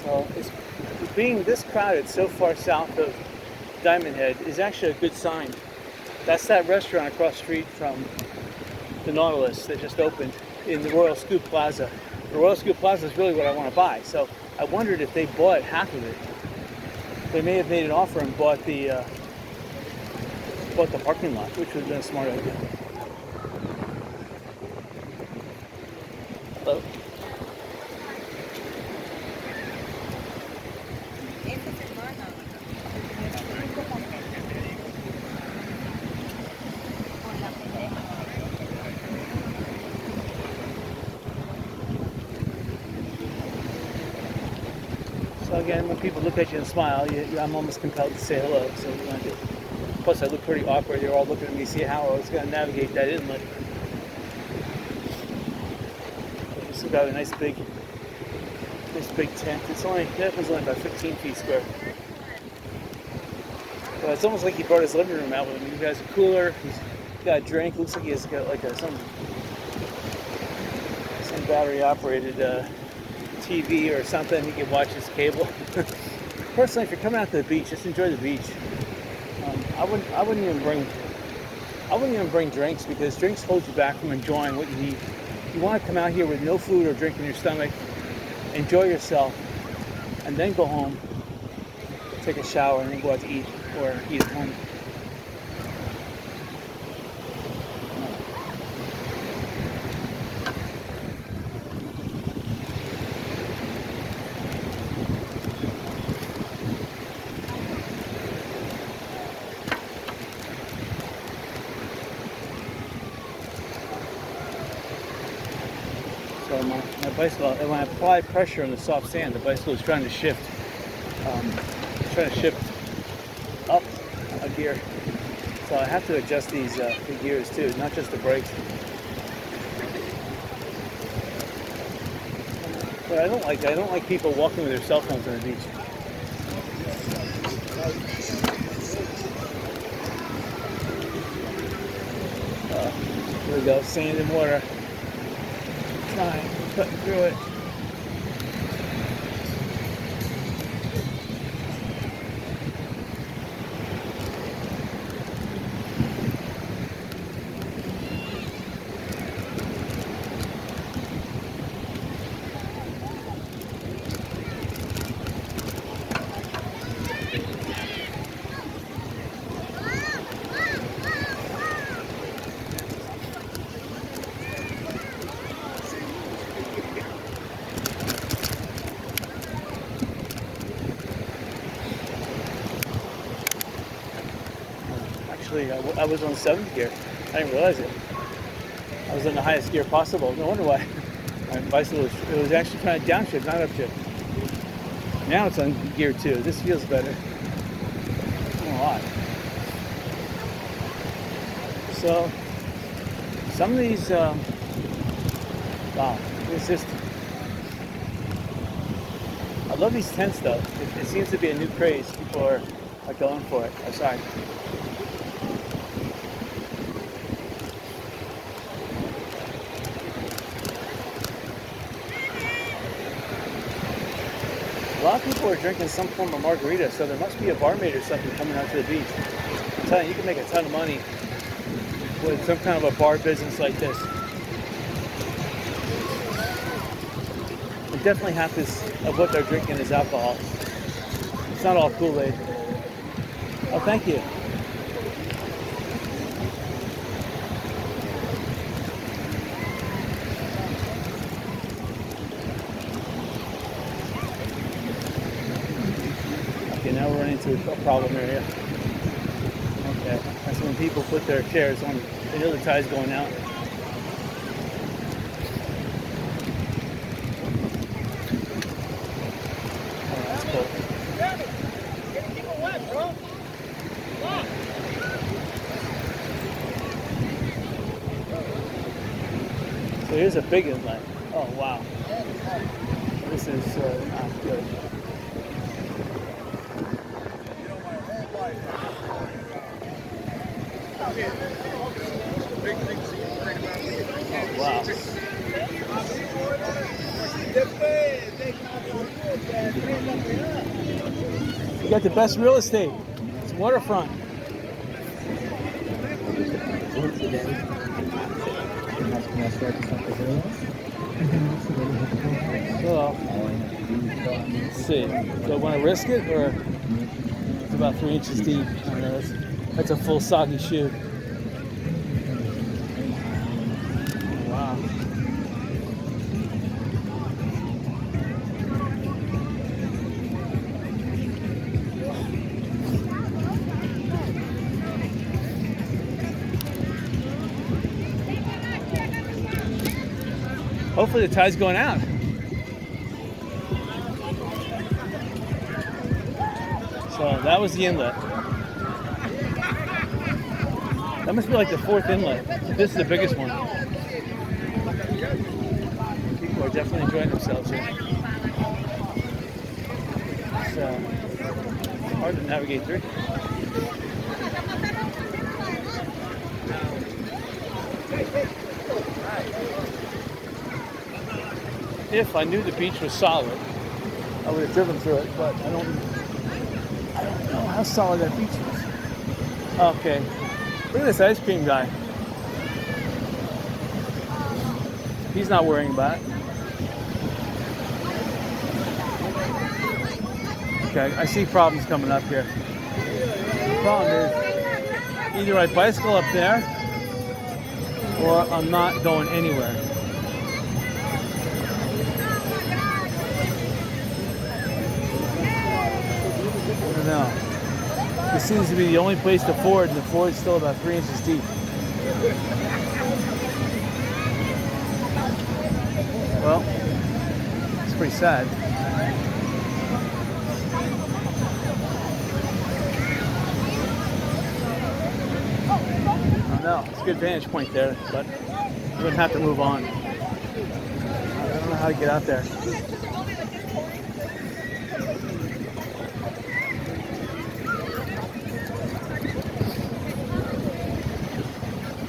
So being this crowded so far south of Diamond Head is actually a good sign. That's that restaurant across the street from the Nautilus that just opened in the Royal Scoop Plaza. The Royal Scoop Plaza is really what I want to buy. So I wondered if they bought half of it. They may have made an offer and bought the parking lot, which would have been a smart idea. Hello. So again, when people look at you and smile, I'm almost compelled to say hello. So we're going to do. Plus, I look pretty awkward. They're all looking at me, see how I was going to navigate that inlet. We still got a nice big tent. That one's only about 15 feet square. But it's almost like he brought his living room out with him. He has a cooler. He's got a drink. Looks like he has got like some battery operated TV or something. He can watch his cable. Personally, if you're coming out to the beach, just enjoy the beach. I wouldn't even bring drinks, because drinks hold you back from enjoying what you eat. You want to come out here with no food or drink in your stomach, enjoy yourself, and then go home, take a shower, and then go out to eat or eat at home. So my bicycle, and when I apply pressure on the soft sand, the bicycle is trying to shift up a gear. So I have to adjust these the gears too, not just the brakes. But I don't like people walking with their cell phones on the beach. Here we go, sand and water. Cutting through it. Actually, I was on 7th gear. I didn't realize it. I was in the highest gear possible. No wonder why. My bicycle was actually trying to downshift, not upshift. Now it's on gear 2. This feels better. A lot. So, some of these, wow, it's just, I love these tents though. It seems to be a new craze. People are going for it. Oh, sorry. A lot of people are drinking some form of margarita, so there must be a barmaid or something coming out to the beach. I'm telling you, you can make a ton of money with some kind of a bar business like this. And definitely half of what they're drinking is alcohol. It's not all Kool-Aid. Oh, thank you. Okay, now we're running into a problem area. Okay, that's when people put their chairs on. They know the tide's going out. Oh, that's cool. So here's a big inlet. Oh, wow. This is not good. Oh, wow. You got the best real estate. It's waterfront. So, let's see. Do I want to risk it, or it's about 3 inches deep? I don't know. That's a full soggy shoe. Wow. Hopefully the tide's going out. So that was the inlet. That must be like the 4th inlet. This is the biggest one. People are definitely enjoying themselves here. It's hard to navigate through. If I knew the beach was solid, I would have driven through it, but I don't know how solid that beach is. Okay, look at this ice cream guy. He's not worrying about it. Okay, I see problems coming up here. The problem is either I bicycle up there or I'm not going anywhere. I don't know. This seems to be the only place to ford, and the ford's still about 3 inches deep. Well, it's pretty sad. I don't know. It's a good vantage point there, but we're going to have to move on. I don't know how to get out there.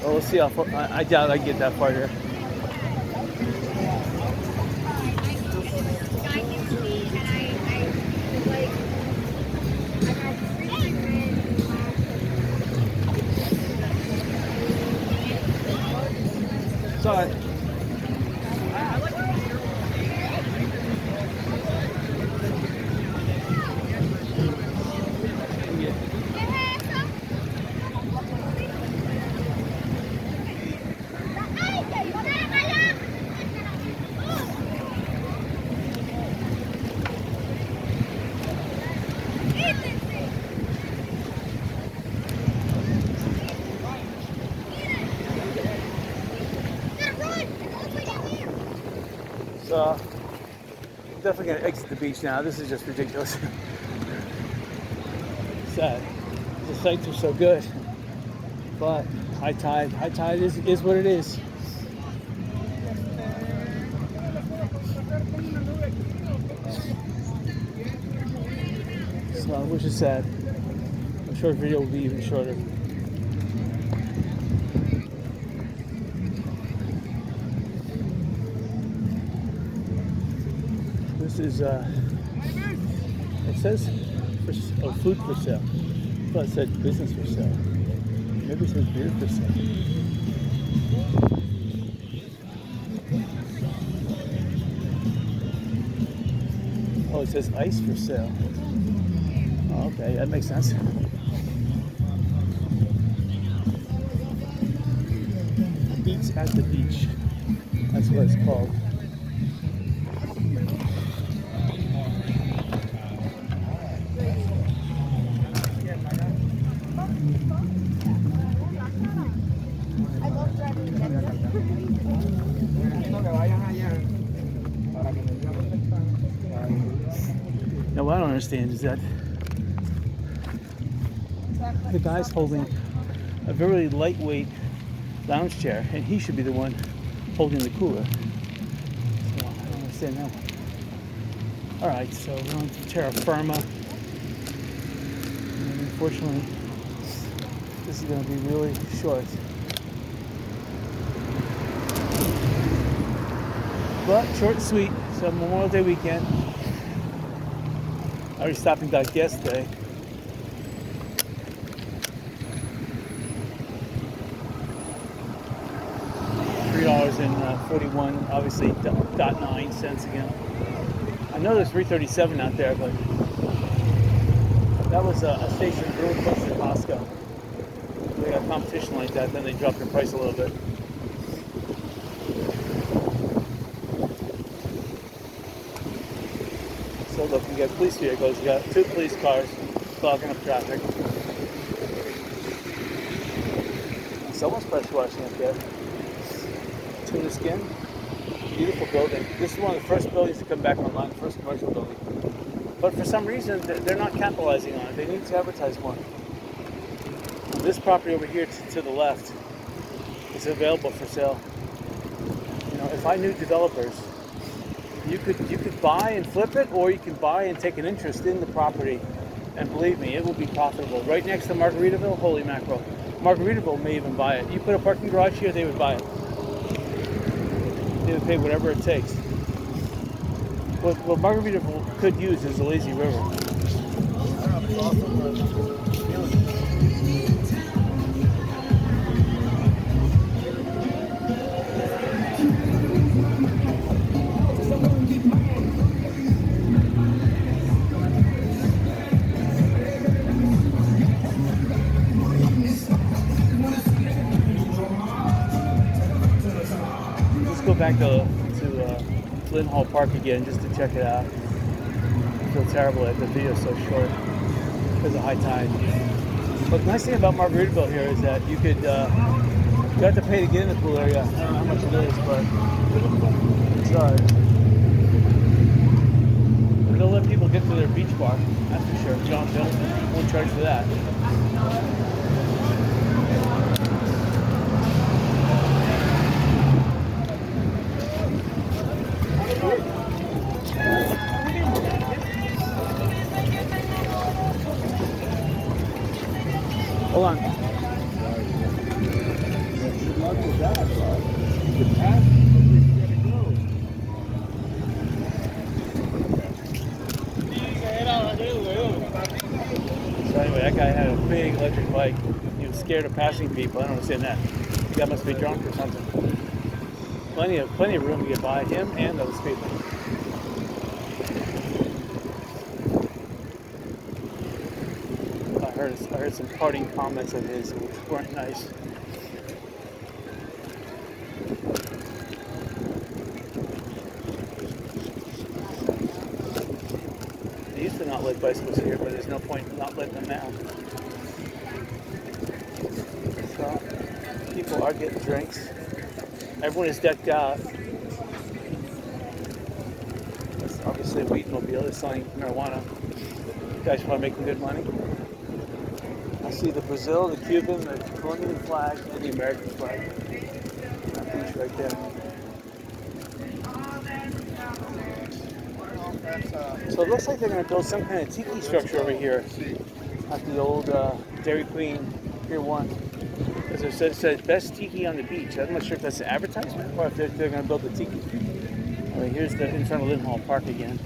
Well, we'll see how far. I doubt I can get that far here. It's all right. So, I'm definitely going to exit the beach now. This is just ridiculous. Sad. The sights are so good. But high tide is what it is. So, which is sad. short video will be even shorter. This is, it says food for sale. I thought it said business for sale. Maybe it says beer for sale. Oh, it says ice for sale. Oh, okay, that makes sense. Beats at the beach. That's what it's called. Now, what I don't understand is that the guy's holding a very lightweight lounge chair, and he should be the one holding the cooler. So I don't understand that one. All right, so we're on to terra firma. And unfortunately, this is going to be really short. But short and sweet. So Memorial Day weekend. I already stopped and got gas today. $3.41, obviously .9 again. I know there's 337 out there, but that was a station really close to Costco. They got competition like that, then they dropped their price a little bit. So look, you got police vehicles, you got 2 police cars clogging up traffic. Someone's pressure washing up there. Tuna Skin, beautiful building. This is one of the first buildings to come back online, the first commercial building. But for some reason, they're not capitalizing on it. They need to advertise more. This property over here to the left is available for sale. You know, if I knew developers, you could buy and flip it, or you can buy and take an interest in the property, and believe me, it will be profitable. Right next to Margaritaville, holy mackerel. Margaritaville may even buy it. You put a parking garage here, they would buy it. They would pay whatever it takes. What Margaritaville could use is a lazy river. Back to Lynn Hall Park again just to check it out. I feel terrible that the video is so short because of high tide. But the nice thing about Margaritaville here is that you have to pay to get in the pool area. I don't know how much it is, but it's they'll let people get to their beach bar, that's for sure. They won't charge for that. Hold on. So anyway, that guy had a big electric bike. He was scared of passing people. I don't understand that. The guy must be drunk or something. Plenty of room to get by him and those people. I heard some parting comments of his which weren't nice. They used to not let bicycles here, but there's no point in not letting them now. So, people are getting drinks. Everyone is decked out. That's obviously a weedmobile. They're selling marijuana. You guys want to make good money? I see the Brazil, the Cuban, the Colombian flag, and the American flag. That beach right there. So it looks like they're going to build some kind of tiki structure over here at the old Dairy Queen, Pier 1. As I said, it said best tiki on the beach. I'm not sure if that's an advertisement or if they're going to build the tiki. All right, here's the in front of Lynn Hall Park again.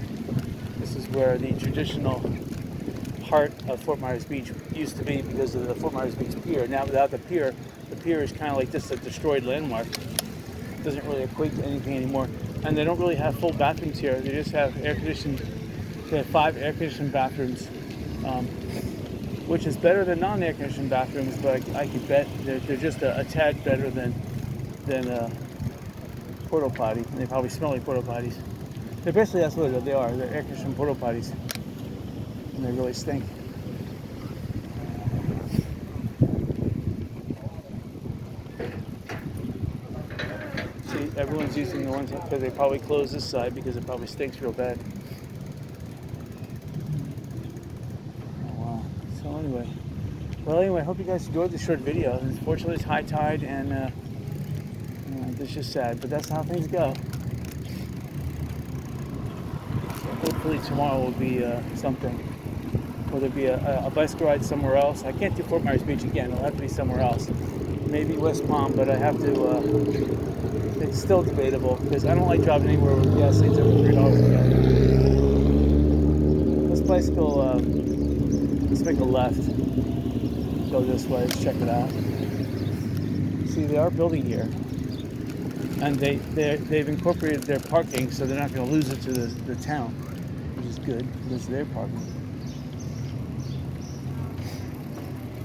This is where the traditional heart of Fort Myers Beach used to be because of the Fort Myers Beach Pier. Now without the pier is kind of like just a destroyed landmark. It doesn't really equate to anything anymore. And they don't really have full bathrooms here. They just have air-conditioned. They have 5 air-conditioned bathrooms, which is better than non-air-conditioned bathrooms. But I could bet they're just a tad better than porta potty. And they probably smell like porta potties. They're basically that's what they are. They're air-conditioned porta potties, and they really stink. See, everyone's using the ones because they probably closed this side because it probably stinks real bad. So anyway, I hope you guys enjoyed this short video. Unfortunately, it's high tide, and it's just sad, but that's how things go. So hopefully tomorrow will be something. Whether it be a bicycle ride somewhere else. I can't do Fort Myers Beach again. It'll have to be somewhere else. Maybe West Palm, but I have to. It's still debatable because I don't like driving anywhere with gas stations over $3 a gallon. Let's bicycle. Let's make a left. Go this way. Let's check it out. See, they are building here, and they've incorporated their parking, so they're not going to lose it to the town, which is good because they're parking.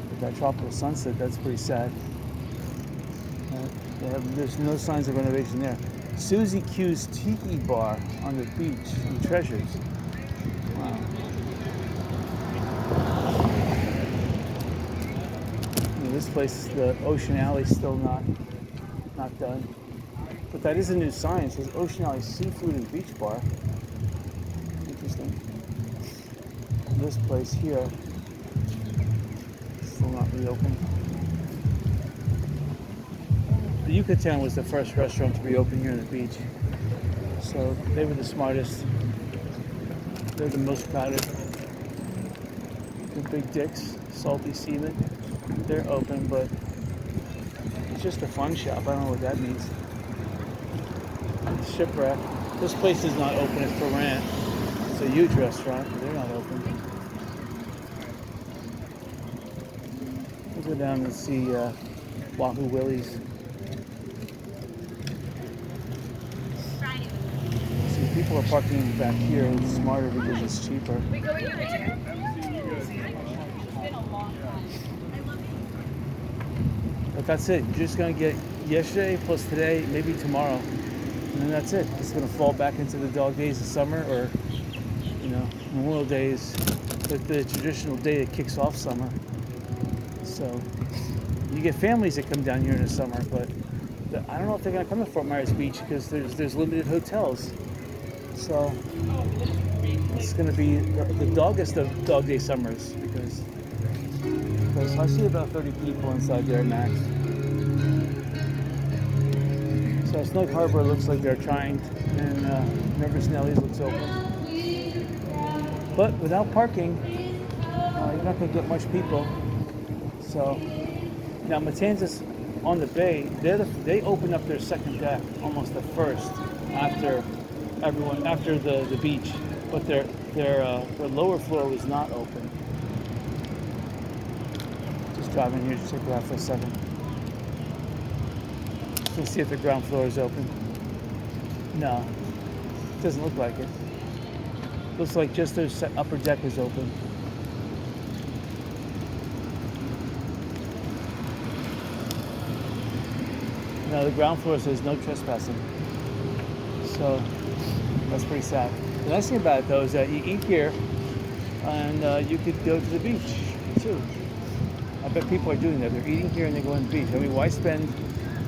But that tropical sunset, that's pretty sad. There's no signs of renovation there. Susie Q's Tiki Bar on the beach in Treasures. Wow. This place, the Ocean Alley, still not done. But that is a new sign. It says Ocean Alley Seafood and Beach Bar. Interesting. And this place here, still not reopened. The Yucatan was the first restaurant to reopen here on the beach. So they were the smartest. They're the most crowded. The Big Dicks, Salty Seaman, they're open, but it's just a fun shop. I don't know what that means. Shipwreck. This place is not open. It's for rent. It's a huge restaurant, but they're not open. We'll go down and see Wahoo Willie's. See, people are parking back here. It's smarter because it's cheaper. But that's it. You're just going to get yesterday plus today, maybe tomorrow. And then that's it. It's going to fall back into the dog days of summer, or, Memorial Day is the traditional day that kicks off summer. So you get families that come down here in the summer, but I don't know if they're going to come to Fort Myers Beach because there's limited hotels. So it's going to be the doggest of dog day summers because I see about 30 people inside there max. So Snug Harbor looks like they're trying, and Never Snellies looks open. But without parking, you're not going to get much people. So now Matanzas on the bay, they opened up their second deck, almost the first after the beach, but their lower floor was not open. Just driving here to check it out for a second. Let's see if the ground floor is open. No, it doesn't look like it. Looks like just their upper deck is open. No, the ground floor says no trespassing. So that's pretty sad. The nice thing about it though is that you eat here and you could go to the beach too. I bet people are doing that. They're eating here and they go on the beach. I mean, why spend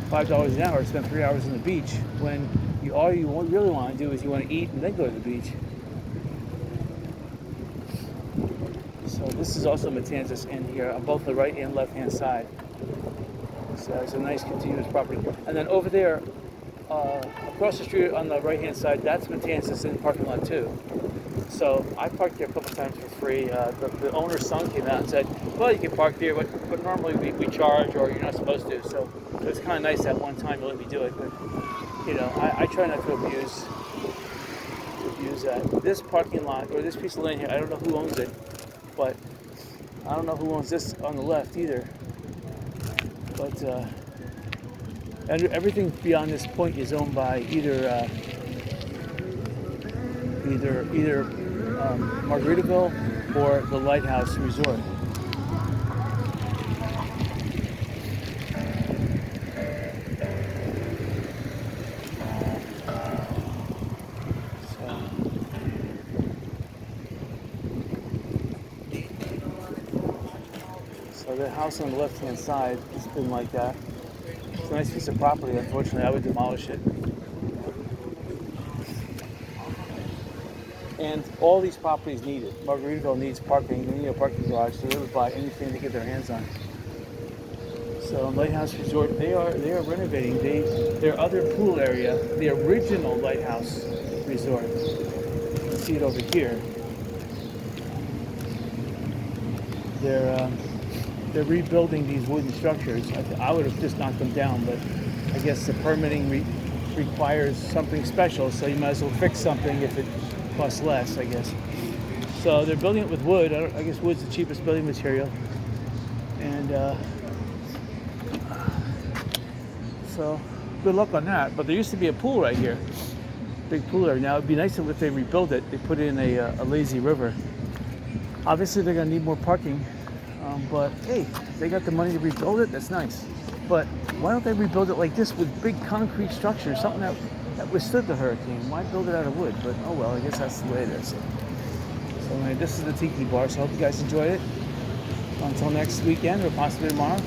$5 an hour, spend 3 hours on the beach when all you really want to do is you want to eat and then go to the beach? So this is also Matanzas in here on both the right and left hand side. So it's a nice continuous property. And then over there, across the street on the right hand side, that's Matanzas in the parking lot too. So I parked here a couple times for free. The owner's son came out and said, well, you can park here, but normally we charge, or you're not supposed to. So it was kind of nice that one time to let me do it. But, you know, I try not to abuse that. This parking lot, or this piece of land here, I don't know who owns it, but I don't know who owns this on the left either. But and everything beyond this point is owned by either Margaritaville or the Lighthouse Resort. So the house on the left-hand side has been like that. It's a nice piece of property. Unfortunately, I would demolish it. And all these properties need it. Margaritaville needs parking. They need a parking garage, so they would buy anything to get their hands on. So Lighthouse Resort, they are renovating. Their other pool area, the original Lighthouse Resort. You can see it over here. They're rebuilding these wooden structures. I would have just knocked them down, but I guess the permitting requires something special, so you might as well fix something if it costs less, I guess. So they're building it with wood. I guess wood's the cheapest building material. And so good luck on that. But there used to be a pool right here, big pool area. Now it'd be nice if they rebuild it. They put in a lazy river. Obviously they're gonna need more parking, but hey, they got the money to rebuild it. That's nice. But why don't they rebuild it like this with big concrete structures, something that withstood the hurricane? Why build it out of wood? But oh well, I guess that's the way it is. So anyway, this is the Tiki Bar. So I hope you guys enjoyed it. Until next weekend or possibly tomorrow.